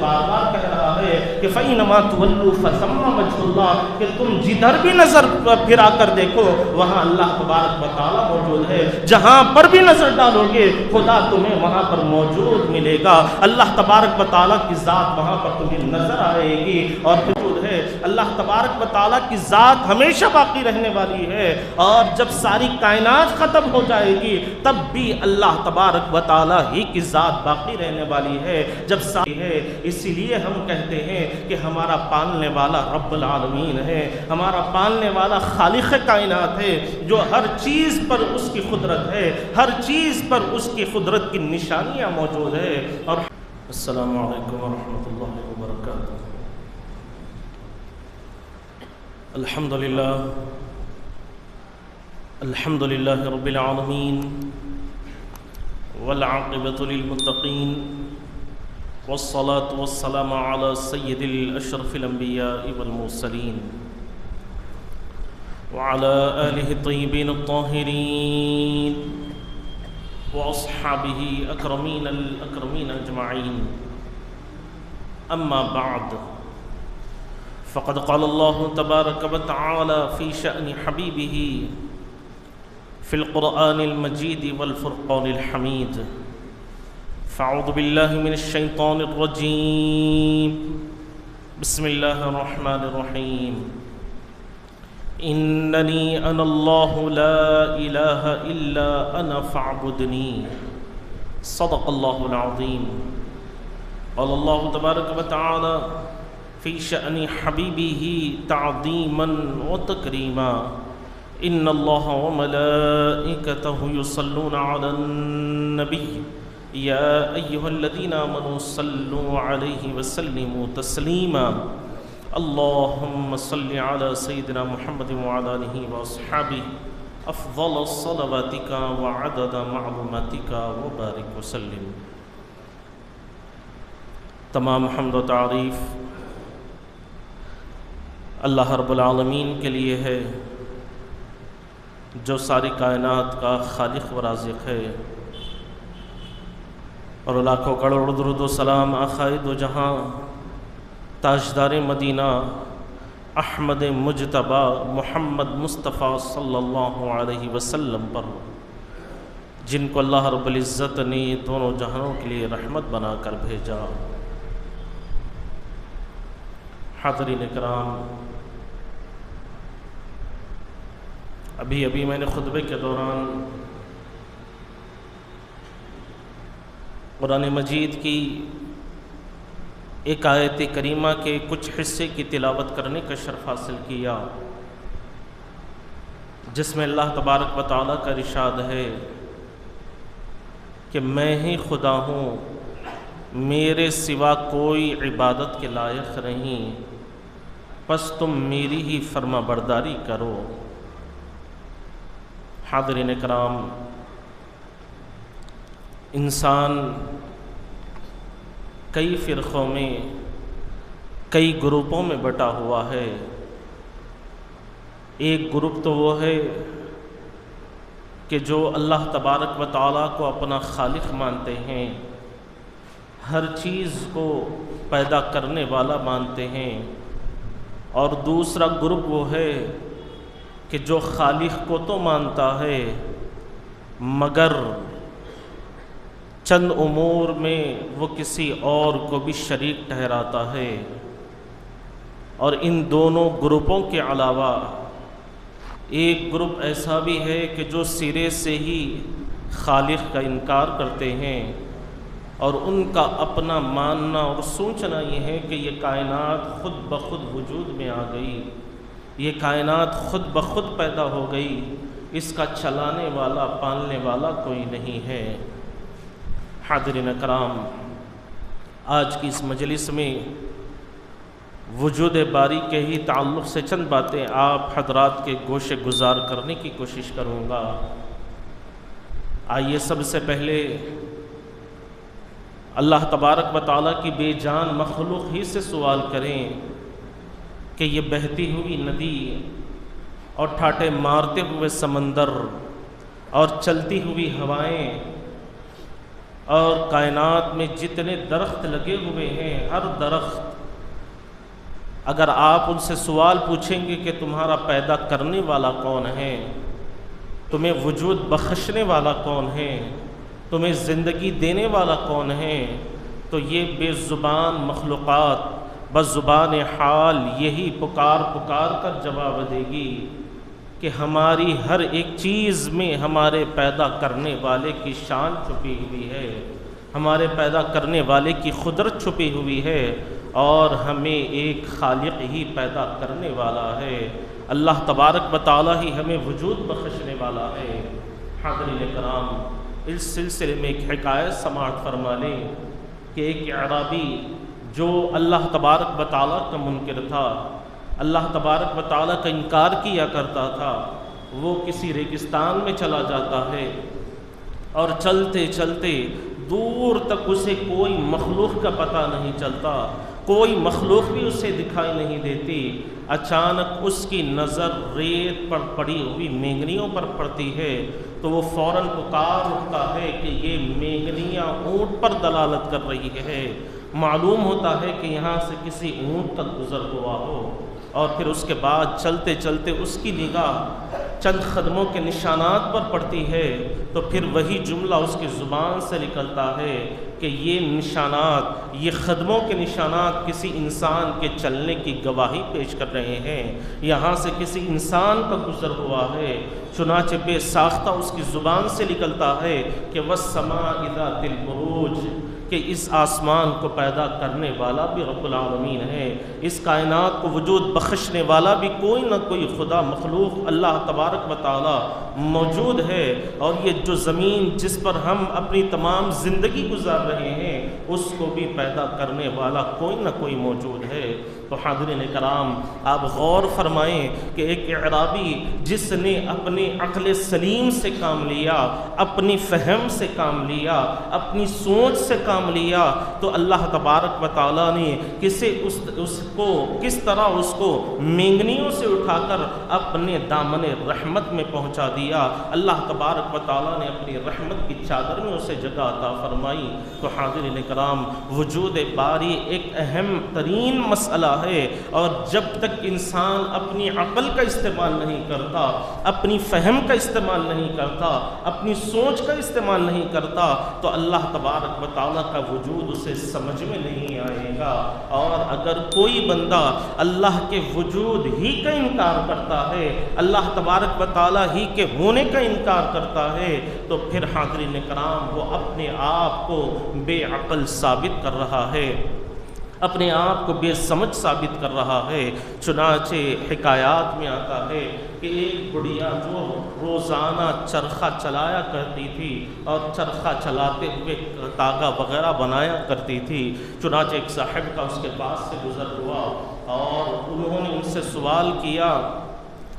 بار بار کہہ رہا ہے کہ فَإِنَّمَا تُوَلُّوا فَثَمَّ وَجْهُ اللَّهِ، کہ تم جدھر بھی نظر پھرا کر دیکھو وہاں اللہ تبارک و تعالیٰ موجود ہے، جہاں پر بھی نظر ڈالو گے خدا تمہیں وہاں پر موجود ملے گا، اللہ تبارک و تعالیٰ کی ذات وہاں پر تمہیں نظر آئے گی اور موجود ہے۔ اللہ تبارک و تعالیٰ کی ذات ہمیشہ باقی رہنے والی ہے، اور جب ساری کائنات ختم ہو جائے گی تب بھی اللہ تبارک و تعالیٰ ہی کی ذات باقی رہنے والی ہے۔ جب ساری ہے اسی لیے ہم کہتے ہیں کہ ہمارا پالنے والا رب العالمین ہے، ہمارا پالنے والا خالق کائنات ہے، جو ہر چیز پر اس کی قدرت ہے، ہر چیز پر اس کی قدرت کی نشانیاں موجود ہے۔ اور السلام علیکم ورحمۃ اللہ وبرکاتہ۔ الحمدللہ رب العالمین والعاقبۃ للمتقین والصلاة والسلام على سید الاشرف الانبیاء والمرسلین وعلى آلہ الطیبین الطاہرین واصحابہ اکرمین الاکرمین اجمعین، اما بعد، فقد قال اللہ تبارک وتعالی فی شأن حبیبہ فی القرآن المجید والفرقان الحمید، فاعوذ باللہ من الشیطان الرجیم، بسم اللہ الرحمن الرحیم، اننی انا اللہ لا الہ الا انا فاعبدنی، صدق اللہ العظیم۔ قال اللہ تبارک وتعالی فی شأن حبیبہ تعظیما وتکریما، ان اللہ وملائکتہ یصلون علی النبی یا ایہا الذین آمنوا صلوا علیہ وسلموا تسلیما، اللہم صل علی سیدنا محمد وعلی آلہ واصحابہ افضل صلواتک وعدد معلوماتک وبارک وسلم۔ تمام حمد و تعریف اللہ رب العالمین کے لیے ہے، جو ساری کائنات کا خالق و رازق ہے، اور لاکھوں کروڑ درود و سلام آقائے دو جہاں تاجدار مدینہ احمد مجتبی محمد مصطفیٰ صلی اللہ علیہ وسلم پر، جن کو اللہ رب العزت نے دونوں جہانوں کے لیے رحمت بنا کر بھیجا۔ حاضرین کرام، ابھی میں نے خطبے کے دوران قرآن مجید کی ایک آیت کریمہ کے کچھ حصے کی تلاوت کرنے کا شرف حاصل کیا، جس میں اللہ تبارک و تعالیٰ کا ارشاد ہے کہ میں ہی خدا ہوں، میرے سوا کوئی عبادت کے لائق نہیں، پس تم میری ہی فرما برداری کرو۔ حاضرین کرام، انسان کئی فرقوں میں، کئی گروپوں میں بٹا ہوا ہے۔ ایک گروپ تو وہ ہے کہ جو اللہ تبارک و تعالیٰ کو اپنا خالق مانتے ہیں، ہر چیز کو پیدا کرنے والا مانتے ہیں، اور دوسرا گروپ وہ ہے کہ جو خالق کو تو مانتا ہے مگر چند امور میں وہ کسی اور کو بھی شریک ٹھہراتا ہے۔ اور ان دونوں گروپوں کے علاوہ ایک گروپ ایسا بھی ہے کہ جو سرے سے ہی خالق کا انکار کرتے ہیں، اور ان کا اپنا ماننا اور سوچنا یہ ہے کہ یہ کائنات خود بخود وجود میں آ گئی، یہ کائنات خود بخود پیدا ہو گئی، اس کا چلانے والا پالنے والا کوئی نہیں ہے۔ حاضرین کرام، آج کی اس مجلس میں وجود باری کے ہی تعلق سے چند باتیں آپ حضرات کے گوشے گزار کرنے کی کوشش کروں گا۔ آئیے سب سے پہلے اللہ تبارک و تعالیٰ کی بے جان مخلوق ہی سے سوال کریں کہ یہ بہتی ہوئی ندی اور ٹھاٹے مارتے ہوئے سمندر اور چلتی ہوئی ہوائیں اور کائنات میں جتنے درخت لگے ہوئے ہیں، ہر درخت اگر آپ ان سے سوال پوچھیں گے کہ تمہارا پیدا کرنے والا کون ہے، تمہیں وجود بخشنے والا کون ہے، تمہیں زندگی دینے والا کون ہے، تو یہ بے زبان مخلوقات بزبان حال یہی پکار پکار کر جواب دے گی کہ ہماری ہر ایک چیز میں ہمارے پیدا کرنے والے کی شان چھپی ہوئی ہے، ہمارے پیدا کرنے والے کی قدرت چھپی ہوئی ہے، اور ہمیں ایک خالق ہی پیدا کرنے والا ہے، اللہ تبارک و تعالی ہی ہمیں وجود بخشنے والا ہے۔ حاضرین کرام، اس سلسلے میں ایک حکایت سماعت فرما لیں کہ ایک اعرابی جو اللہ تبارک و تعالی کا منکر تھا، اللہ تبارک و تعالی کا انکار کیا کرتا تھا، وہ کسی ریگستان میں چلا جاتا ہے اور چلتے چلتے دور تک اسے کوئی مخلوق کا پتہ نہیں چلتا، کوئی مخلوق بھی اسے دکھائی نہیں دیتی۔ اچانک اس کی نظر ریت پر پڑی ہوئی مینگنیوں پر پڑتی ہے تو وہ فوراً پکار اٹھتا ہے کہ یہ مینگنیاں اونٹ پر دلالت کر رہی ہے۔ معلوم ہوتا ہے کہ یہاں سے کسی اونٹ تک گزر ہوا ہو، اور پھر اس کے بعد چلتے چلتے اس کی نگاہ چند قدموں کے نشانات پر پڑتی ہے تو پھر وہی جملہ اس کی زبان سے نکلتا ہے کہ یہ نشانات، یہ قدموں کے نشانات کسی انسان کے چلنے کی گواہی پیش کر رہے ہیں، یہاں سے کسی انسان کا گزر ہوا ہے۔ چنانچہ بے ساختہ اس کی زبان سے نکلتا ہے کہ وَالسَّمَاءِ ذَاتِ الْبُرُوجِ، کہ اس آسمان کو پیدا کرنے والا بھی رب العالمین ہے، اس کائنات کو وجود بخشنے والا بھی کوئی نہ کوئی خدا مخلوق اللہ تبارک و تعالی موجود ہے، اور یہ جو زمین جس پر ہم اپنی تمام زندگی گزار رہے ہیں اس کو بھی پیدا کرنے والا کوئی نہ کوئی موجود ہے۔ تو حاضرین کرام، آپ غور فرمائیں کہ ایک اعرابی جس نے اپنے عقل سلیم سے کام لیا، اپنی فہم سے کام لیا، اپنی سوچ سے کام لیا، تو اللہ تبارک و تعالیٰ نے کس طرح اس کو مینگنیوں سے اٹھا کر اپنے دامن رحمت میں پہنچا دیا۔ اللہ تبارک و تعالیٰ نے اپنی رحمت کی چادر میں اسے جگہ عطا فرمائی۔ تو حاضرین کرام، وجود باری ایک اہم ترین مسئلہ ہے، اور جب تک انسان اپنی عقل کا استعمال نہیں کرتا، اپنی فہم کا استعمال نہیں کرتا، اپنی سوچ کا استعمال نہیں کرتا، تو اللہ تبارک و تعالیٰ کا وجود اسے سمجھ میں نہیں آئے گا۔ اور اگر کوئی بندہ اللہ کے وجود ہی کا انکار کرتا ہے، اللہ تبارک و تعالیٰ ہی کے ہونے کا انکار کرتا ہے، تو پھر حاضرین کرام وہ اپنے آپ کو بے عقل ثابت کر رہا ہے، اپنے آپ کو بے سمجھ ثابت کر رہا ہے۔ چنانچہ حکایات میں آتا ہے کہ ایک بڑھیا جو روزانہ چرخہ چلایا کرتی تھی اور چرخہ چلاتے ہوئے تاگا وغیرہ بنایا کرتی تھی، چنانچہ ایک صاحب کا اس کے پاس سے گزر ہوا اور انہوں نے ان سے سوال کیا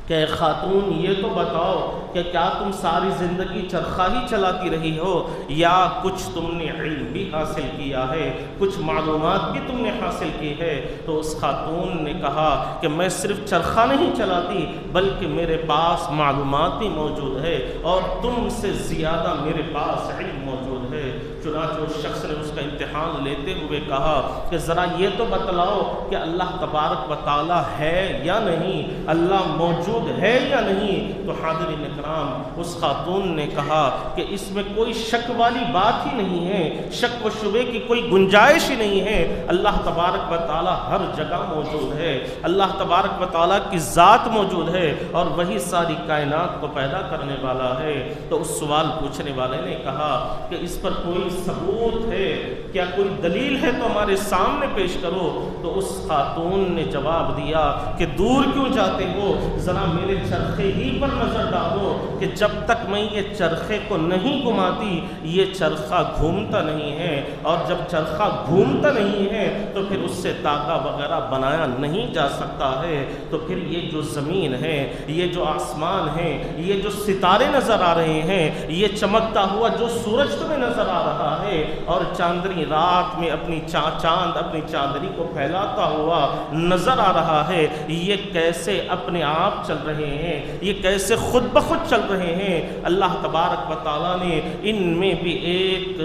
کہ خاتون، یہ تو بتاؤ کہ کیا تم ساری زندگی چرخہ ہی چلاتی رہی ہو، یا کچھ تم نے علم بھی حاصل کیا ہے، کچھ معلومات بھی تم نے حاصل کی ہے؟ تو اس خاتون نے کہا کہ میں صرف چرخہ نہیں چلاتی بلکہ میرے پاس معلومات بھی موجود ہے، اور تم سے زیادہ میرے پاس علم موجود ہے۔ چنانچہ اس شخص نے اس کا امتحان لیتے ہوئے کہا کہ ذرا یہ تو بتلاؤ کہ اللہ تبارک و تعالیٰ ہے یا نہیں، اللہ موجود ہے یا نہیں؟ تو حاضرین کرام، اس خاتون نے کہا کہ اس میں کوئی شک والی بات ہی نہیں ہے، شک و شبے کی کوئی گنجائش ہی نہیں ہے، اللہ تبارک و تعالیٰ ہر جگہ موجود ہے، اللہ تبارک و تعالیٰ کی ذات موجود ہے، اور وہی ساری کائنات کو پیدا کرنے والا ہے۔ تو اس سوال پوچھنے والے نے کہا کہ اس پر کوئی ثبوت ہے کیا، کوئی دلیل ہے تو ہمارے سامنے پیش کرو۔ تو اس خاتون نے جواب دیا کہ دور کیوں جاتے ہو، ذرا میرے چرخے ہی پر نظر ڈالو کہ جب تک میں یہ چرخے کو نہیں گھماتی یہ چرخہ گھومتا نہیں ہے، اور جب چرخہ گھومتا نہیں ہے تو پھر اس سے تاگا وغیرہ بنایا نہیں جا سکتا ہے۔ تو پھر یہ جو زمین ہے، یہ جو آسمان ہے، یہ جو ستارے نظر آ رہے ہیں، یہ چمکتا ہوا جو سورج تمہیں نظر آ رہا ہے، اور چاندنی رات میں اپنی چاند اپنی چاندنی کو پھیلاتا ہوا نظر آ رہا ہے، یہ کیسے اپنے آپ چل رہے ہیں، یہ کیسے خود بخود چل رہے ہیں؟ اللہ تبارک و تعالیٰ نے ان میں بھی ایک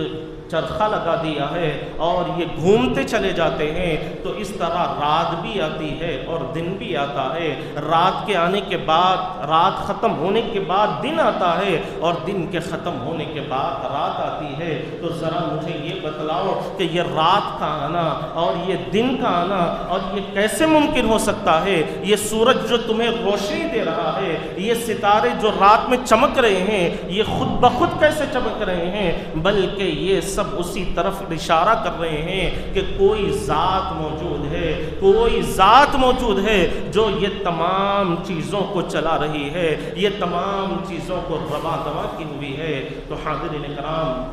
چرخہ لگا دیا ہے اور یہ گھومتے چلے جاتے ہیں، تو اس طرح رات بھی آتی ہے اور دن بھی آتا ہے، رات کے آنے کے بعد، رات ختم ہونے کے بعد دن آتا ہے اور دن کے ختم ہونے کے بعد رات آتی ہے۔ تو ذرا مجھے یہ بتلاؤ کہ یہ رات کا آنا اور یہ دن کا آنا اور یہ کیسے ممکن ہو سکتا ہے؟ یہ سورج جو تمہیں روشنی دے رہا ہے، یہ ستارے جو رات میں چمک رہے ہیں، یہ خود بخود کیسے چمک رہے ہیں؟ بلکہ یہ سب اسی طرف اشارہ کر رہے ہیں کہ کوئی ذات موجود ہے، کوئی ذات موجود ہے جو یہ تمام چیزوں کو چلا رہی ہے، یہ تمام چیزوں کو رواں دواں کی ہوئی ہے۔ تو حاضرین کرام،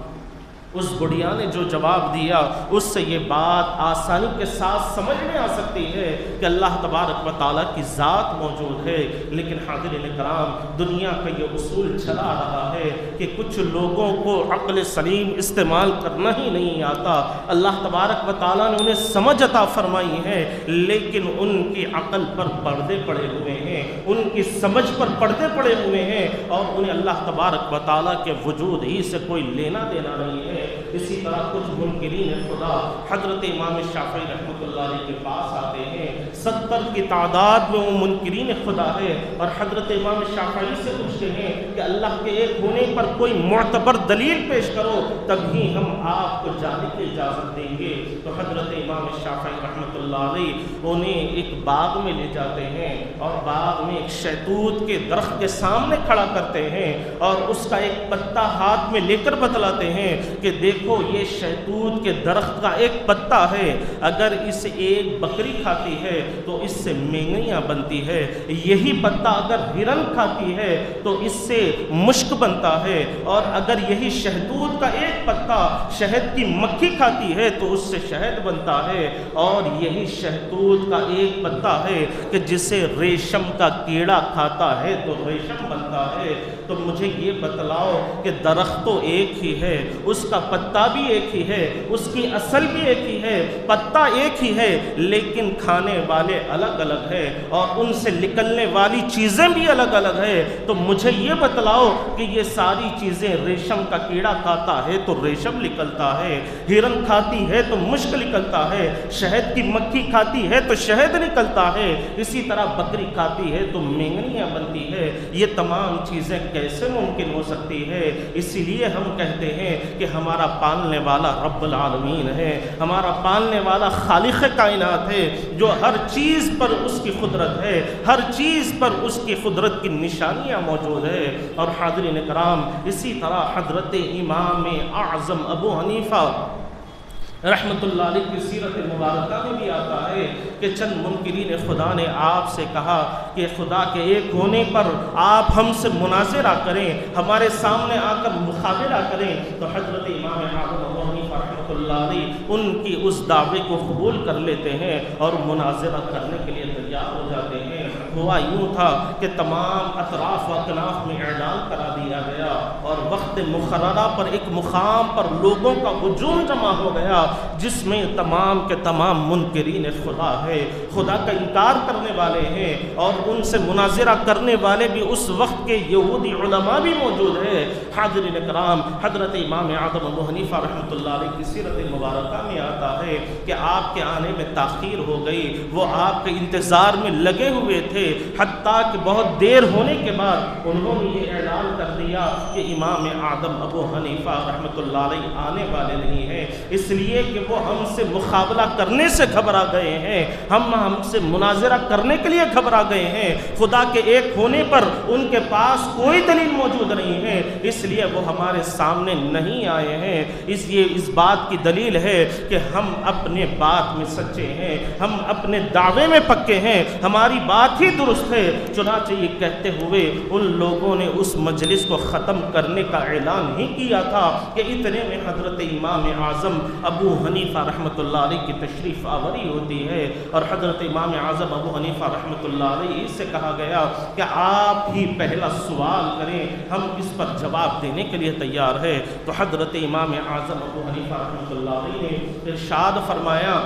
اس بڑھیا نے جو جواب دیا اس سے یہ بات آسانی کے ساتھ سمجھ میں آ سکتی ہے کہ اللہ تبارک و تعالیٰ کی ذات موجود ہے۔ لیکن حاضرین کرام، دنیا کا یہ اصول چلا آ رہا ہے کہ کچھ لوگوں کو عقل سلیم استعمال کرنا ہی نہیں آتا۔ اللہ تبارک و تعالیٰ نے انہیں سمجھ عطا فرمائی ہے، لیکن ان کی عقل پر پردے پڑے ہوئے ہیں، ان کی سمجھ پر پردے پڑے ہوئے ہیں اور انہیں اللہ تبارک و تعالیٰ کے وجود ہی سے کوئی لینا دینا نہیں ہے۔ اسی طرح کچھ منکرین خدا حضرت امام شافعی رحمۃ اللہ علیہ کے پاس آتے ہیں، 70 کی تعداد میں وہ منکرین خدا ہے، اور حضرت امام شافعی سے پوچھتے ہیں کہ اللہ کے ایک ہونے پر کوئی معتبر دلیل پیش کرو تبھی ہم آپ کو جانے کی اجازت دیں گے۔ تو حضرت امام شافعی رحمۃ اللہ علیہ انہیں ایک باغ میں لے جاتے ہیں اور باغ میں ایک شہتوت کے درخت کے سامنے کھڑا کرتے ہیں اور اس کا ایک پتا ہاتھ میں لے کر بتلاتے ہیں کہ دیکھو یہ شہتوت کے درخت کا ایک پتا ہے، اگر اسے ایک بکری کھاتی ہے تو اس سے مینگنیاں بنتی ہے، یہی پتا اگر ہرن کھاتی ہے تو اس سے مشک بنتا ہے، اور اگر یہی شہتوت کا ایک پتا شہد کی مکھی کھاتی ہے تو اس سے شہد بنتا ہے، اور یہی شہتوت کا ایک پتا ہے کہ جسے ریشم کا کیڑا کھاتا ہے تو ریشم بنتا ہے۔ تو مجھے یہ بتلاؤ کہ درخت تو ایک ہی ہے، اس کا پتا بھی ایک ہی ہے، اس کی اصل بھی ایک ہی ہے، پتا ایک ہی ہے، لیکن کھانے والے الگ الگ ہیں اور ان سے نکلنے والی چیزیں بھی الگ الگ ہیں۔ تو مجھے یہ بتلاؤ کہ یہ ساری چیزیں، ریشم کا کیڑا کھاتا ہے تو ریشم نکلتا ہے، ہرن کھاتی ہے تو مشک نکلتا ہے، شہد کی مکھی کھاتی ہے تو شہد نکلتا ہے، اسی طرح بکری کھاتی ہے تو مینگنیاں بنتی ہے۔ یہ تمام چیزیں کیسے ممکن ہو سکتی ہے؟ اسی لیے ہم کہتے ہیں کہ ہمارا پالنے والا رب العالمین ہے، ہمارا پالنے والا خالق کائنات ہے، جو ہر چیز پر اس کی قدرت ہے، ہر چیز پر اس کی قدرت کی نشانیاں موجود ہے۔ اور حاضرین کرام، اسی طرح حضرت امام اعظم ابو حنیفہ رحمۃ اللہ علیہ کی سیرت مبارکہ میں بھی آتا ہے کہ چند منکرین خدا نے آپ سے کہا کہ خدا کے ایک ہونے پر آپ ہم سے مناظرہ کریں، ہمارے سامنے آ کر مخابرہ کریں۔ تو حضرت امام اعظم ابو حنیفہ رحمۃ اللہ علیہ ان کی اس دعوے کو قبول کر لیتے ہیں اور مناظرہ کرنے کے لیے تیار ہو جاتے ہیں۔ ہوا یوں تھا کہ تمام اطراف و اکناف میں اعلان کرا دیا گیا اور وقت مقررہ پر ایک مقام پر لوگوں کا ہجوم جمع ہو گیا، جس میں تمام کے تمام منکرین خدا ہے، خدا کا انکار کرنے والے ہیں، اور ان سے مناظرہ کرنے والے بھی اس وقت کے یہودی علماء بھی موجود ہیں۔ حاضرین کرام، حضرت امام اعظم ابو حنیفہ رحمۃ اللہ علیہ کی سیرت مبارکہ میں آتا ہے کہ آپ کے آنے میں تاخیر ہو گئی، وہ آپ کے انتظار میں لگے ہوئے تھے، حتیٰ کہ بہت دیر ہونے کے بعد انہوں نے یہ اعلان کر دیا کہ امام اعظم ابو حنیفہ رحمۃ اللہ علیہ آنے والے نہیں ہیں، اس لیے کہ وہ ہم سے مقابلہ کرنے سے گھبرا گئے ہیں، ہم سے مناظرہ کرنے کے لیے گھبرا گئے ہیں، خدا کے ایک ہونے پر ان کے پاس کوئی دلیل موجود نہیں ہے، اس لیے وہ ہمارے سامنے نہیں آئے ہیں۔ اس بات کی دلیل ہے کہ ہم اپنے بات میں سچے ہیں، ہم اپنے دعوے میں پکے ہیں، ہماری بات ہی درست ہے۔ چنانچہ یہ کہتے ہوئے ان لوگوں نے اس مجلس کو ختم کرنے کا اعلان ہی کیا تھا کہ اتنے میں حضرت امام اعظم ابو حنیفہ رحمۃ اللہ علیہ کی تشریف آوری ہوتی ہے، اور حضرت امام اعظم ابو حنیفہ رحمۃ اللہ علیہ سے کہا گیا کہ آپ ہی پہلا سوال کریں، ہم اس پر جواب دینے کے لیے تیار ہے۔ تو حضرت امام اعظم ابو حنیفہ رحمۃ اللہ علیہ نے ارشاد فرمایا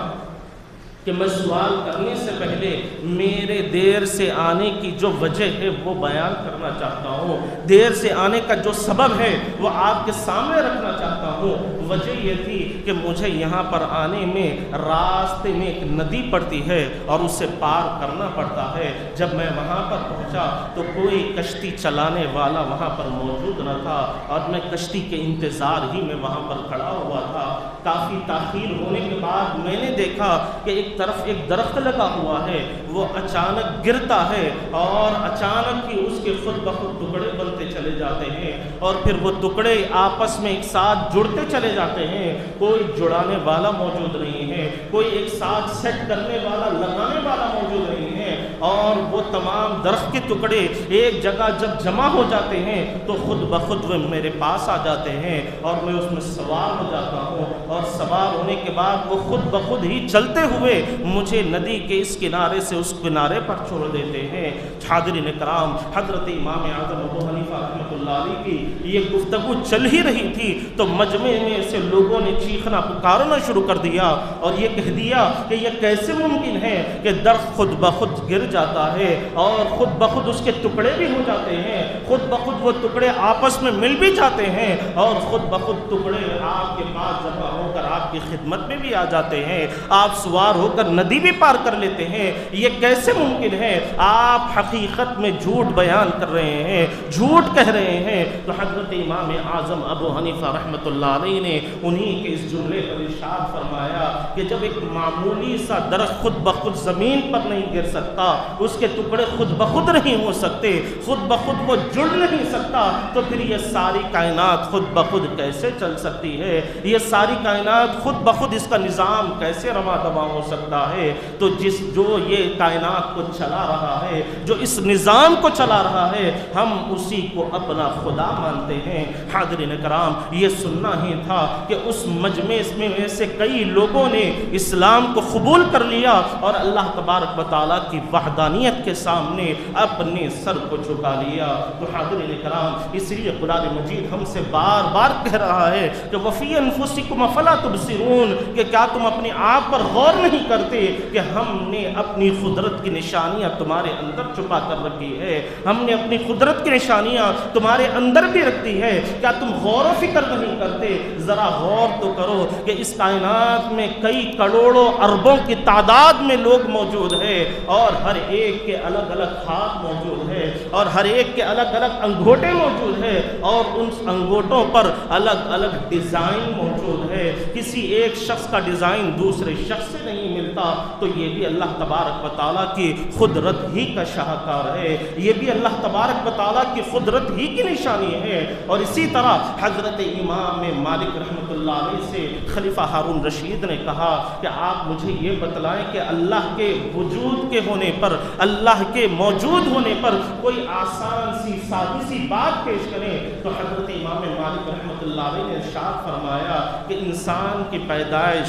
کہ میں سوال کرنے سے پہلے میرے دیر سے آنے کی جو وجہ ہے وہ بیان کرنا چاہتا ہوں، دیر سے آنے کا جو سبب ہے وہ آپ کے سامنے رکھنا چاہتا ہوں۔ وجہ یہ تھی کہ مجھے یہاں پر آنے میں راستے میں ایک ندی پڑتی ہے اور اسے پار کرنا پڑتا ہے۔ جب میں وہاں پر پہنچا تو کوئی کشتی چلانے والا وہاں پر موجود نہ تھا اور میں کشتی کے انتظار ہی میں وہاں پر کھڑا ہوا تھا۔ کافی تاخیر ہونے کے بعد میں نے دیکھا کہ ایک طرف ایک درخت لگا ہوا ہے، وہ اچانک گرتا ہے اور اچانک ہی اس کے خود بخود ٹکڑے بنتے چلے جاتے ہیں اور پھر وہ ٹکڑے آپس میں ایک ساتھ جڑتے چلے جاتے ہیں۔ کوئی جڑانے والا موجود نہیں ہے، کوئی ایک ساتھ سیٹ کرنے والا لگانے والا موجود نہیں ہے، اور وہ تمام درخت کے ٹکڑے ایک جگہ جب جمع ہو جاتے ہیں تو خود بخود وہ میرے پاس آ جاتے ہیں اور میں اس میں سوار ہو جاتا ہوں، اور سوار ہونے کے بعد وہ خود بخود ہی چلتے ہوئے مجھے ندی کے اس کنارے سے اس کنارے پر چھوڑ دیتے ہیں۔ حاضرین کرام، حضرت امام اعظم ابو حنیفہ رحمۃ اللہ علیہ کی یہ گفتگو چل ہی رہی تھی تو مجمع میں سے لوگوں نے چیخنا پکارنا شروع کر دیا اور یہ کہہ دیا کہ یہ کیسے ممکن ہے کہ درخت خود بخود گر جاتا ہے اور خود بخود اس کے ٹکڑے بھی ہو جاتے ہیں، خود بخود وہ ٹکڑے آپس میں مل بھی جاتے ہیں اور خود بخود ٹکڑے آپ کے پاس جمع ہو کر آپ کی خدمت میں بھی آ جاتے ہیں، آپ سوار ہو کر ندی بھی پار کر لیتے ہیں۔ یہ کیسے ممکن ہے؟ آپ حقیقت میں جھوٹ بیان کر رہے ہیں، جھوٹ کہہ رہے ہیں۔ تو حضرت امام اعظم ابو حنیفہ رحمۃ اللہ علیہ نے انہی کے اس جملے پر ارشاد فرمایا کہ جب ایک معمولی سا درخت خود بخود زمین پر نہیں گر سکتا، اس کے ٹکڑے خود بخود نہیں ہو سکتے، خود بخود وہ جڑ نہیں سکتا، تو پھر یہ ساری کائنات خود بخود کیسے چل سکتی ہے؟ یہ ساری کائنات خود بخود اس کا نظام کیسے رواں دواں ہو سکتا ہے؟ تو جو یہ کائنات کو چلا رہا ہے، جو اس نظام کو چلا رہا ہے، ہم اسی کو اپنا خدا مانتے ہیں۔ حاضرین کرام، یہ سننا ہی تھا کہ اس مجمع میں سے کئی لوگوں نے اسلام کو قبول کر لیا اور اللہ تبارک و تعالیٰ کی وحدانیت کے سامنے اپنے سر کو جھکا لیا۔ تو حاضرین کرام، اس لیے قرآن مجید ہم سے بار بار کہہ رہا ہے کہ وَفِي أَنفُسِكُمْ أَفَلَا تُبْصِرُونَ، کہ کیا تم اپنے آپ پر غور نہیں کرتے کہ ہم نے اپنی قدرت کی نشانیاں تمہارے اندر چھپا کر رکھی ہے، ہم نے اپنی قدرت کی نشانیاں تمہارے اندر بھی رکھی ہے، کیا تم غور و فکر نہیں کرتے؟ ذرا غور تو کرو کہ اس کائنات میں کئی کروڑوں اربوں کی تعداد میں لوگ موجود ہیں اور ہر ایک کے الگ الگ ہاتھ موجود ہے اور ہر ایک کے الگ الگ انگوٹھے موجود ہیں اور ان انگوٹھوں پر الگ الگ ڈیزائن موجود ہے۔ کسی ایک شخص کا ڈیزائن دوسرے شخص سے نہیں ملتا، تو یہ بھی اللہ تبارک و تعالیٰ کی قدرت ہی کا شاہکار ہے، یہ بھی اللہ تبارک و تعالیٰ کی قدرت ہی کی نشانی ہے۔ اور اسی طرح حضرت امام مالک رحمۃ اللہ علیہ سے خلیفہ ہارون رشید نے کہا کہ آپ مجھے یہ بتلائیں کہ اللہ کے وجود کے ہونے پر، اللہ کے موجود ہونے پر کوئی آسان سی سادی سی بات پیش کریں۔ تو حضرت امام مالک رحمۃ اللہ علیہ نے ارشاد فرمایا کہ انسان کی پیدائش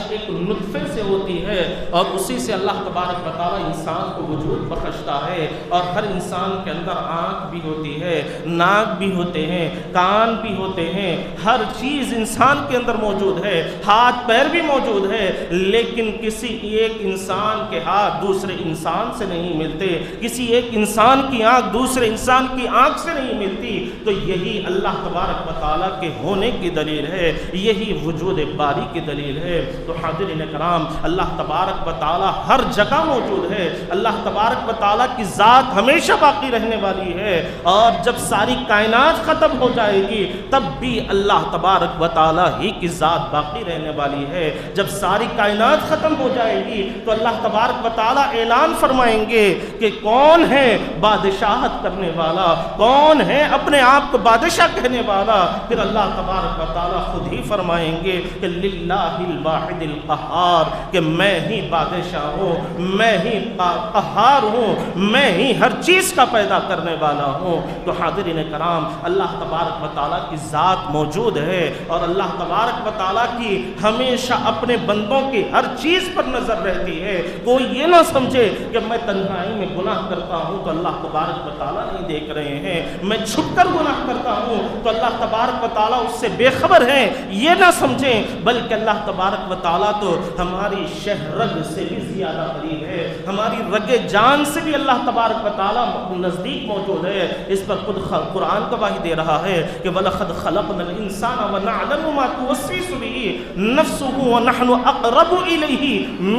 ایک نطفے سے ہوتی ہے اور اسی سے اللہ تبارک و تعالیٰ انسان کو وجود بخشتا ہے، اور ہر انسان کے اندر آنکھ بھی ہوتی ہے، ناک بھی ہوتے ہیں، کان بھی ہوتے ہیں، ہر چیز انسان کے اندر موجود ہے، ہاتھ پیر بھی موجود ہے، لیکن کسی ایک انسان کے ہاتھ دوسرے انسان سے نہیں ملتے، کسی ایک انسان کی آنکھ دوسرے انسان کی آنکھ سے نہیں ملتی۔ تو یہی اللہ تبارک و تعالیٰ کے ہونے کی دلیل ہے، یہی وجود باری کی دلیل ہے۔ تو حاضرین کرام، اللہ تبارک و تعالیٰ ہر جگہ موجود ہے، اللہ تبارک و تعالیٰ کی ذات ہمیشہ باقی رہنے والی ہے، اور جب ساری کائنات ختم ہو جائے گی تب بھی اللہ تبارک و تعالیٰ ہی کی ذات باقی رہنے والی ہے۔ جب ساری کائنات ختم ہو جائے گی تو اللہ تبارک و تعالیٰ اعلان فرمائیں گے کہ کون ہے بادشاہت کرنے والا، کون ہے اپنے آپ کو بادشاہ کہنے والا۔ پھر اللہ تبارک و تعالیٰ خود ہی فرمائیں گے کہ للہ الواحد القہار، کہ میں ہی بادشاہ ہوں، میں ہی قہار ہوں، میں ہی ہر چیز کا پیدا کرنے والا ہوں۔ تو حاضرین کرام، اللہ تبارک و تعالیٰ کی ذات موجود ہے اور اللہ تبارک و تعالیٰ کی ہمیشہ اپنے بندوں کی ہر چیز پر نظر رہتی ہے۔ کوئی یہ نہ سمجھے کہ میں تنہائی میں گناہ کرتا ہوں تو اللہ تبارک و تعالیٰ نہیں دیکھ رہے ہیں، میں چھپ کر گناہ کرتا ہوں تو اللہ تبارک و تعالیٰ اس سے بے خبر ہے، یہ نہ سمجھیں بلکہ اللہ تبارک و تعالیٰ تو ہماری شہرگ سے بھی زیادہ قریب ہے، ہماری رگ جان سے بھی اللہ تبارک و تعالیٰ نزدیک موجود ہے۔ اس پر خود قرآن گواہی دے رہا ہے کہ وَلَقَدْ خَلَقْنَا الْإِنسَانَ وَنَعْلَمُ مَا تُوَسْوِسُ بِهِ نَفْسُهُ وَنَحْنُ أَقْرَبُ إِلَيْهِ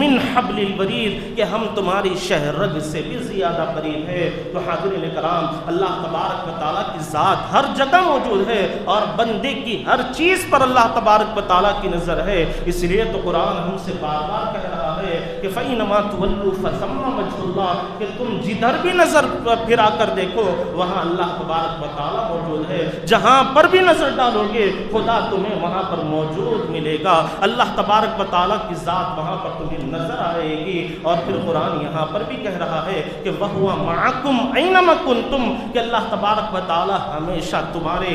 مِنْ حَبْلِ الْوَرِيدِ کہ ہم تمہاری شہرگ سے بھی زیادہ قریب ہے۔ تو حاضرین کرام، اللہ تبارک و تعالیٰ کی ذات ہر جگہ موجود ہے اور بندے کی ہر چیز پر اللہ تبارک و تعالیٰ کی نظر ہے۔ اس لیے تو قرآن ہم سے بار بار کہہ رہا ہے کہ فَإِنَّمَا تُوَلُّوا فَثَمَّ وَجْهُ اللَّهِ کہ تم جدھر بھی نظر پھرا کر دیکھو وہاں اللہ تبارک و تعالیٰ موجود ہے۔ جہاں پر بھی نظر ڈالو گے خدا تمہیں وہاں پر موجود ملے گا، اللہ تبارک و تعالیٰ کی ذات وہاں پر تمہیں نظر آئے گی۔ اور پھر قرآن یہاں پر بھی کہہ رہا ہے کہ وَهُوَ مَعَكُمْ أَيْنَمَا كُنْتُمْ کہ اللہ تبارک و تعالیٰ ہمیشہ تمہارے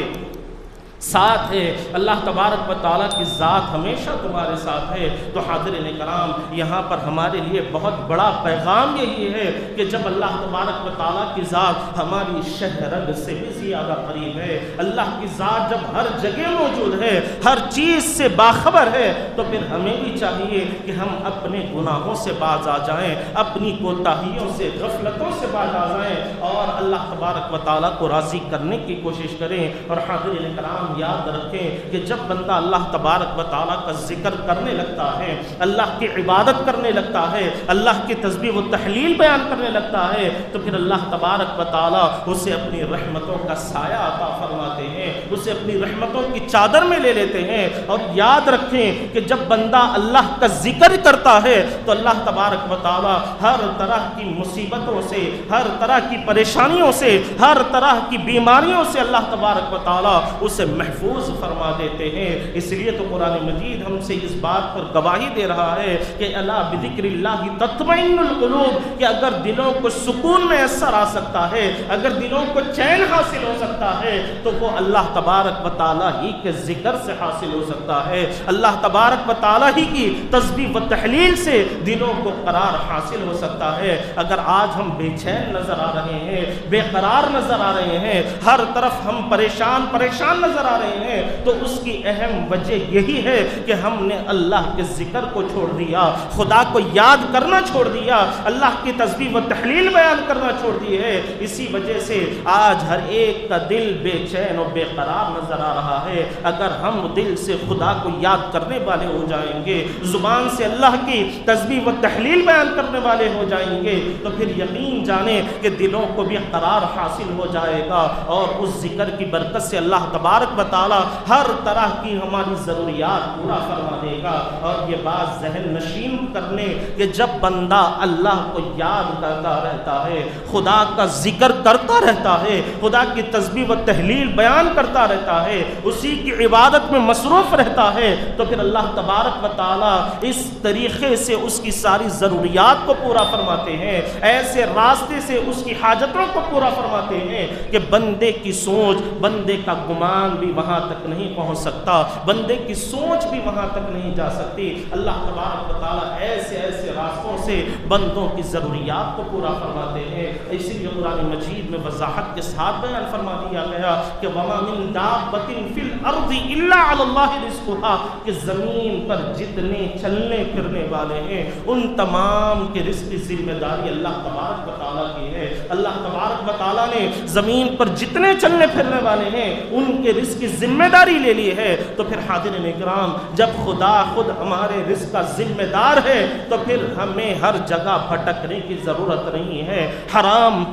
ساتھ ہے، اللہ تبارک و تعالیٰ کی ذات ہمیشہ تمہارے ساتھ ہے۔ تو حاضرین کرام، یہاں پر ہمارے لیے بہت بڑا پیغام یہی ہے کہ جب اللہ تبارک و تعالیٰ کی ذات ہماری شہرگ سے بھی زیادہ قریب ہے، اللہ کی ذات جب ہر جگہ موجود ہے، ہر چیز سے باخبر ہے، تو پھر ہمیں بھی چاہیے کہ ہم اپنے گناہوں سے باز آ جائیں، اپنی کوتاہیوں سے، غفلتوں سے باز آ جائیں اور اللہ تبارک و تعالیٰ کو راضی کرنے کی کوشش کریں۔ اور حاضرین کرام، یاد رکھیں کہ جب بندہ اللہ تبارک و تعالیٰ کا ذکر کرنے لگتا ہے، اللہ کی عبادت کرنے لگتا ہے، اللہ کی تسبیح و تحلیل بیان کرنے لگتا ہے، تو پھر اللہ تبارک و تعالیٰ اسے اپنی رحمتوں کا سایہ عطا فرماتے ہیں، اسے اپنی رحمتوں کی چادر میں لے لیتے ہیں۔ اور یاد رکھیں کہ جب بندہ اللہ کا ذکر کرتا ہے تو اللہ تبارک و تعالیٰ ہر طرح کی مصیبتوں سے، ہر طرح کی پریشانیوں سے، ہر طرح کی بیماریوں سے اللہ تبارک و تعالیٰ اسے محفوظ فرما دیتے ہیں۔ اس لیے تو قرآن مجید ہم سے اس بات پر گواہی دے رہا ہے کہ الا بذکر اللہ تطمئن القلوب کہ اگر دلوں کو سکون میسر آ سکتا ہے، اگر دلوں کو چین حاصل ہو سکتا ہے تو وہ اللہ تبارک و تعالیٰ ہی کے ذکر سے حاصل ہو سکتا ہے، اللہ تبارک و تعالیٰ ہی کی تسبیح و تحلیل سے دلوں کو قرار حاصل ہو سکتا ہے۔ اگر آج ہم بے چین نظر آ رہے ہیں، بے قرار نظر آ رہے ہیں، ہر طرف ہم پریشان نظر آ رہے ہیں، تو اس کی اہم وجہ یہی ہے کہ ہم نے اللہ کے ذکر کو چھوڑ دیا، خدا کو یاد کرنا چھوڑ دیا، اللہ کی تسبیح و تحلیل بیان کرنا چھوڑ دی ہے۔ اسی وجہ سے آج ہر ایک کا دل بے چین اور بے قرار نظر آ رہا ہے۔ اگر ہم دل سے خدا کو یاد کرنے والے ہو جائیں گے، زبان سے اللہ کی تسبیح و تحلیل بیان کرنے والے ہو جائیں گے، تو پھر یقین جانیں کہ دلوں کو بھی قرار حاصل ہو جائے گا اور اس ذکر کی برکت سے اللہ تبارک و تعالیٰ ہر طرح کی ہماری ضروریات پورا فرما دے گا۔ اور یہ بات ذہن نشین کرنے کہ جب بندہ اللہ کو یاد کرتا رہتا ہے، خدا کا ذکر کرتا رہتا ہے، خدا کی تسبیح و تحلیل بیان کرتا رہتا ہے، اسی کی عبادت میں مصروف رہتا ہے، تو پھر اللہ تبارک و تعالیٰ اس طریقے سے اس کی ساری ضروریات کو پورا فرماتے ہیں، ایسے راستے سے اس کی حاجتوں کو پورا فرماتے ہیں کہ بندے کی سوچ، بندے کا گمان بھی وہاں تک نہیں پہنچ سکتا، بندے کی سوچ بھی وہاں تک نہیں جا سکتی۔ اللہ تبارک و تعالیٰ ایسے ایسے راستوں سے بندوں کی ضروریات کو پورا فرماتے ہیں۔ اسی لیے قرآن مجید میں وضاحت کے ساتھ بیان فرما دیا گیا کہ وَمَا مِن دَابَّةٍ فِي الْأَرْضِ إِلَّا عَلَى اللَّهِ رِزْقُهَا کہ زمین پر جتنے چلنے پھرنے والے ہیں ان تمام کے رزق کی ذمہ داری اللہ تبارک و تعالیٰ کی ہے۔ اللہ تبارک و تعالیٰ نے زمین پر جتنے چلنے پھرنے والے ہیں ان کے رزق کی ذمہ داری لے لی ہے۔ تو پھر حاضرین اکرام، جب خدا خود ہمارے رزق کا ذمہ دار ہے تو پھر ہمیں ہر جگہ بھٹکنے کی ضرورت نہیں ہے، حرام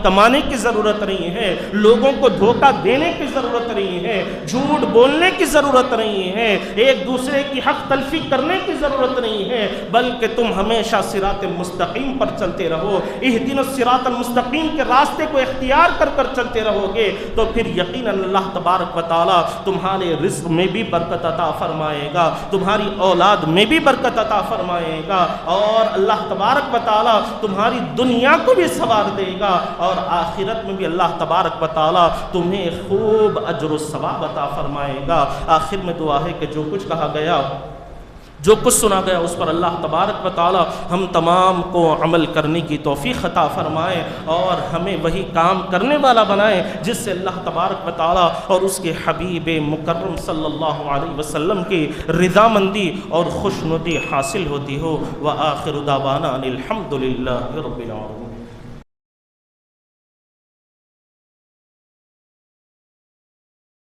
کمانے کی ضرورت نہیں ہے، لوگوں کو دھوکہ دینے کی ضرورت نہیں ہے، جھوٹ بولنے کی ضرورت نہیں ہے، ایک دوسرے کی حق تلفی کرنے کی ضرورت نہیں ہے، بلکہ تم ہمیشہ صراط مستقیم پر چلتے رہو، اہدنا الصراط المستقیم کے راستے کو اختیار کر کر چلتے رہو گے تو پھر یقیناً اللہ تبارک و تعالیٰ تمہارے رزق میں بھی برکت عطا فرمائے گا، تمہاری اولاد میں بھی برکت عطا فرمائے گا، اور اللہ تبارک و تعالیٰ تمہاری دنیا کو بھی سنوار دے گا، اور آخرت میں بھی اللہ تبارک و تعالیٰ تمہیں خوب اجر و ثواب عطا فرمائے گا۔ آخر میں دعا ہے کہ جو کچھ کہا گیا جو کچھ سنا گیا اس پر اللہ تبارک و تعالی ہم تمام کو عمل کرنے کی توفیق عطا فرمائے اور ہمیں وہی کام کرنے والا بنائے جس سے اللہ تبارک و تعالی اور اس کے حبیب مکرم صلی اللہ علیہ وسلم کی رضامندی اور خوشنودی حاصل ہوتی ہو۔ وآخر دعوانا الحمد للہ رب العالمین۔